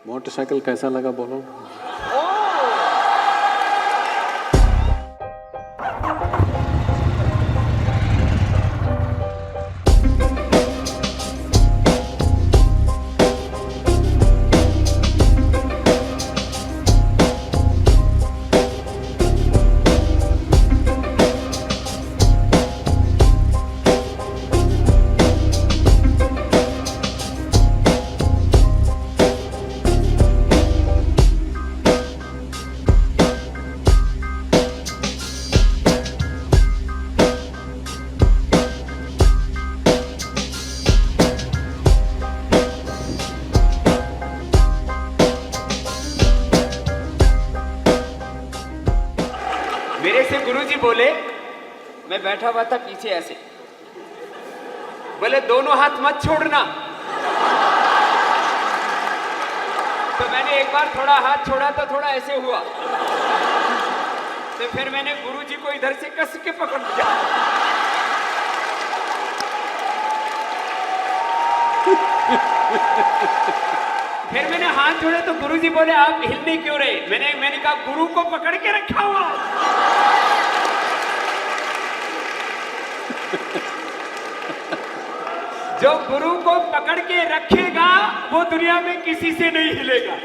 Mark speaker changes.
Speaker 1: Motorcycle कैसा लगा बोलो?
Speaker 2: मेरे से गुरुजी बोले, मैं बैठा हुआ था पीछे ऐसे, बोले दोनों हाथ मत छोड़ना। तो मैंने एक बार थोड़ा हाथ छोड़ा तो थोड़ा ऐसे हुआ, तो फिर मैंने गुरुजी को इधर से कस के पकड़ लिया। फिर मैंने हाथ जोड़े तो गुरुजी बोले आप हिलने क्यों रहे? मैंने कहा गुरु को पकड़ के रखा हुआ। जो गुरु को पकड़ के रखेगा वो दुनिया में किसी से नहीं हिलेगा।